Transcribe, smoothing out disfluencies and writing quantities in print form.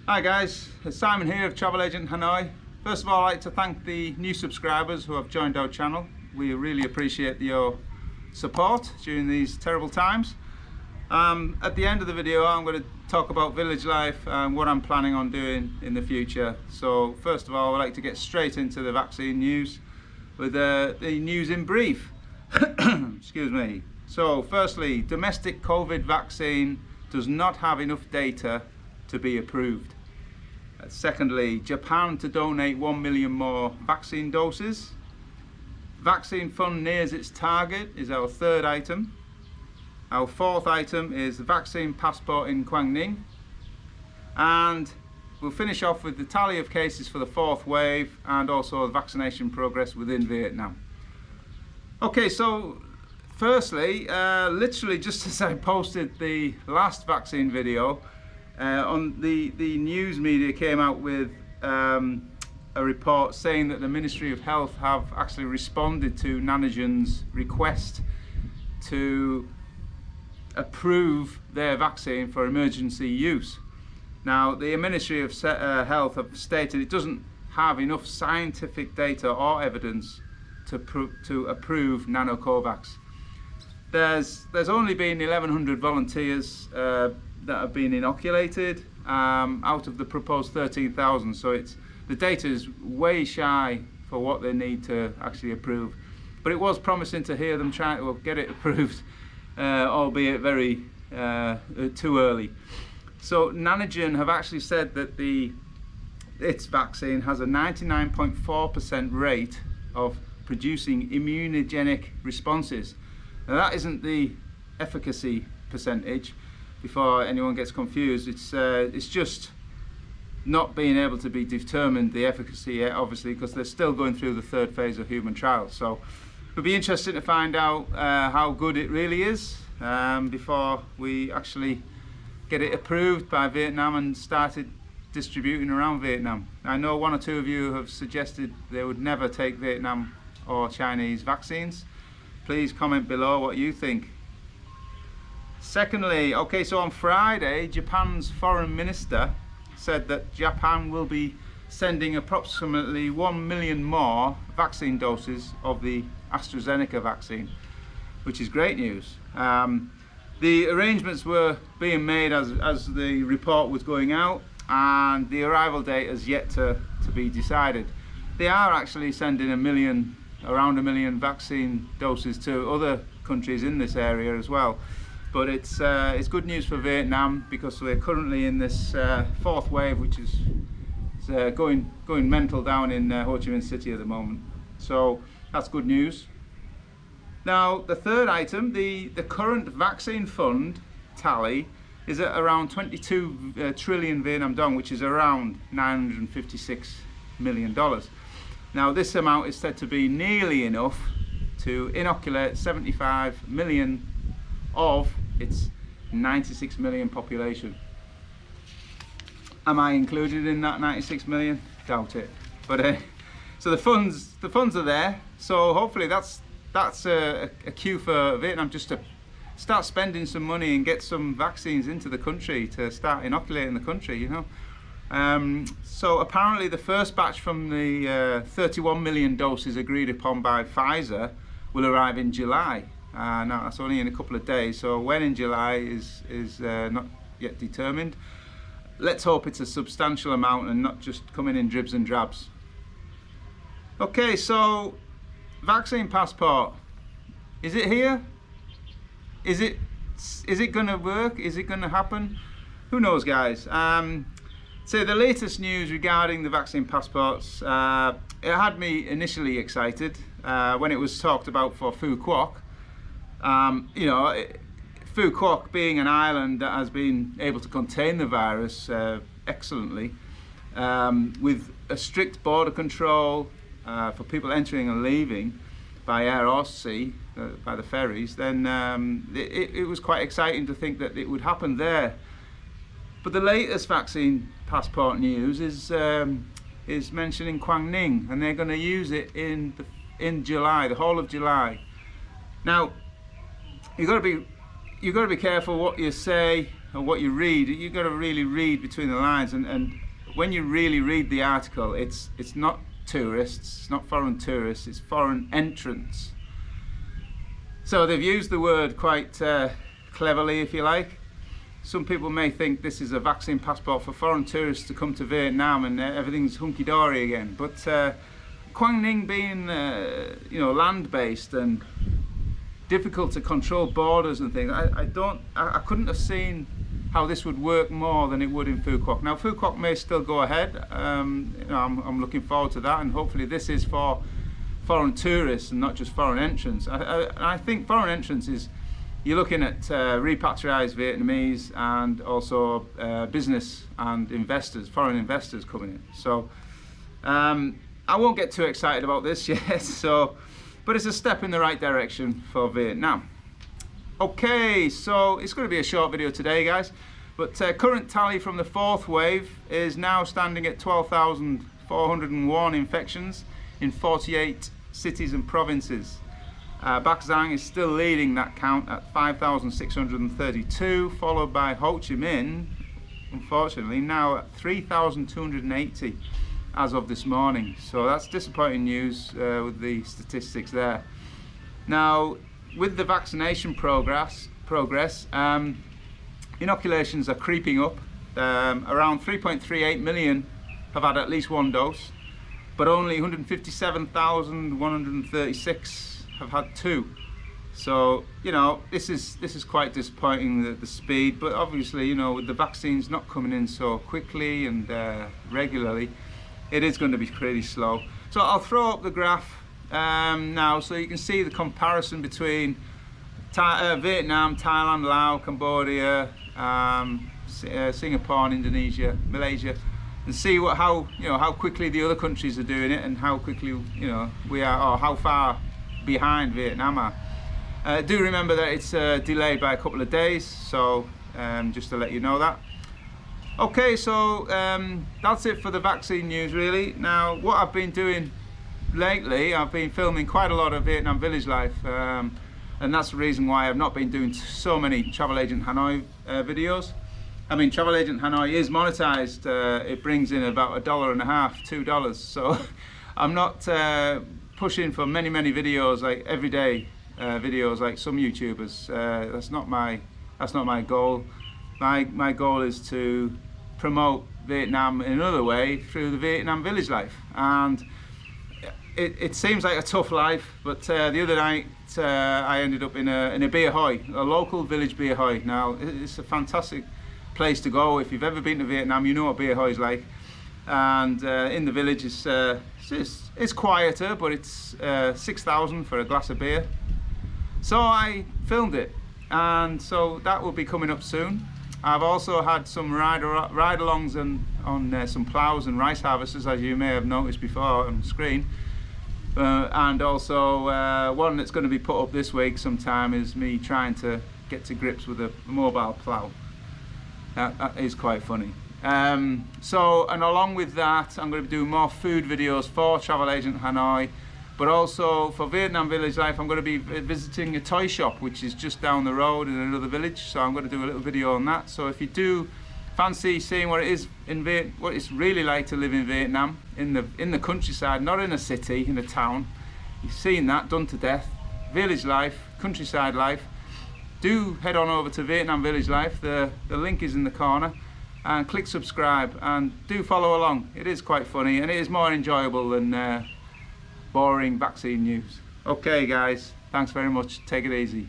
Hi guys, it's Simon here of Travel Agent Hanoi. First of all, I'd like to thank the new subscribers who have joined our channel. We really appreciate your support during these terrible times. At the end of the video, I'm going to talk about village life and what I'm planning on doing in the future. So first of all, I'd like to get straight into the vaccine news with the news in brief. Excuse me. So firstly, domestic COVID vaccine does not have enough data to be approved. Secondly, Japan to donate 1 million more vaccine doses. Vaccine fund nears its target is our third item. Our fourth item is the vaccine passport in Quang Ninh. And we'll finish off with the tally of cases for the fourth wave and also the vaccination progress within Vietnam. Okay, so firstly, literally just as I posted the last vaccine video, on the news media came out with a report saying that the Ministry of Health have actually responded to Nanogen's request to approve their vaccine for emergency use. Now, the Ministry of Health have stated it doesn't have enough scientific data or evidence to approve NanoCovax. There's only been 1,100 volunteers that have been inoculated out of the proposed 13,000, so the data is way shy for what they need to actually approve. But it was promising to hear them trying to get it approved, albeit very too early. So Nanogen have actually said that its vaccine has a 99.4% rate of producing immunogenic responses. Now that isn't the efficacy percentage. Before anyone gets confused, it's just not being able to be determined, the efficacy yet, obviously, because they're still going through the third phase of human trials. So it'll be interesting to find out how good it really is before we actually get it approved by Vietnam and started distributing around Vietnam. I know one or two of you have suggested they would never take Vietnam or Chinese vaccines. Please comment below what you think. Secondly, okay, so on Friday, Japan's foreign minister said that Japan will be sending approximately 1 million more vaccine doses of the AstraZeneca vaccine, which is great news. The arrangements were being made as the report was going out, and the arrival date has yet to be decided. They are actually sending around 1 million vaccine doses to other countries in this area as well. But it's good news for Vietnam because we're currently in this fourth wave, which is going mental down in Ho Chi Minh City at the moment. So that's good news. Now the third item, the current vaccine fund tally is at around 22 trillion Vietnam dong, which is around $956 million. Now this amount is said to be nearly enough to inoculate 75 million of its 96 million population. Am I included in that 96 million? Doubt it. But so the funds are there. So hopefully that's a cue for Vietnam just to start spending some money and get some vaccines into the country to start inoculating the country. You know. So apparently the first batch from the 31 million doses agreed upon by Pfizer will arrive in July. Now that's only in a couple of days, so when in July is not yet determined. Let's hope it's a substantial amount and not just coming in dribs and drabs. Okay, so vaccine passport, is it here? Is it going to work? Is it going to happen? Who knows, guys. So the latest news regarding the vaccine passports, it had me initially excited when it was talked about for Phu Quoc. You know, Phu Quoc being an island that has been able to contain the virus excellently, with a strict border control for people entering and leaving by air or sea, by the ferries, then it was quite exciting to think that it would happen there. But the latest vaccine passport news is mentioning Quang Ninh, and they're going to use it in July, the whole of July. Now, you've got to be careful what you say or what you read, you've got to really read between the lines, and when you really read the article, it's not tourists, it's not foreign tourists, it's foreign entrants. So they've used the word quite cleverly, if you like. Some people may think this is a vaccine passport for foreign tourists to come to Vietnam and everything's hunky-dory again. But Quang Ninh being land-based and difficult to control borders and things, I couldn't have seen how this would work more than it would in Phu Quoc. Now Phu Quoc may still go ahead. I'm looking forward to that, and hopefully this is for foreign tourists and not just foreign entrants. I think foreign entrants is, you're looking at repatriated Vietnamese and also business and investors, foreign investors coming in. So I won't get too excited about this yet, but it's a step in the right direction for Vietnam. Okay, so it's going to be a short video today, guys, but current tally from the fourth wave is now standing at 12,401 infections in 48 cities and provinces. Bac Giang is still leading that count at 5,632, followed by Ho Chi Minh, unfortunately, now at 3,280 as of this morning. So that's disappointing news with the statistics there. Now, with the vaccination progress, inoculations are creeping up. Around 3.38 million have had at least one dose, but only 157,136 have had two. So this is quite disappointing, the speed, but obviously with the vaccines not coming in so quickly and regularly, it is going to be pretty slow. So I'll throw up the graph now so you can see the comparison between Vietnam, Thailand, Laos, Cambodia, Singapore, and Indonesia, Malaysia, and see how quickly the other countries are doing it and how quickly we are, or how far behind Vietnam are. Do remember that it's delayed by a couple of days, so just to let you know that. Okay, so that's it for the vaccine news really. Now what I've been doing lately, I've been filming quite a lot of Vietnam village life, and that's the reason why I've not been doing so many Travel Agent Hanoi videos. I mean, Travel Agent Hanoi is monetized, it brings in about $1.50, $2, so I'm not pushing for many videos, like everyday videos like some YouTubers. That's not my goal. My goal is to promote Vietnam in another way through the Vietnam village life, and it seems like a tough life, but the other night I ended up in a Bia Hoi, a local village Bia Hoi. Now it's a fantastic place to go. If you've ever been to Vietnam, you know what Bia Hoi is like. And in the village it's quieter, but it's 6,000 for a glass of beer. So I filmed it, and so that will be coming up soon. I've also had some ride-alongs on some ploughs and rice harvesters, as you may have noticed before on the screen. And also one that's going to be put up this week sometime is me trying to get to grips with a mobile plough. That is quite funny. And along with that, I'm going to be doing more food videos for Travel Agent Hanoi, but also for Vietnam Village Life. I'm going to be visiting a toy shop which is just down the road in another village, so I'm going to do a little video on that. So if you do fancy seeing what it is what it's really like to live in Vietnam, in the countryside, not in a city, in a town, you've seen that done to death, village life, countryside life, do head on over to Vietnam Village Life. The link is in the corner, and click subscribe and do follow along. It is quite funny and it is more enjoyable than boring vaccine news. Okay guys, thanks very much, take it easy.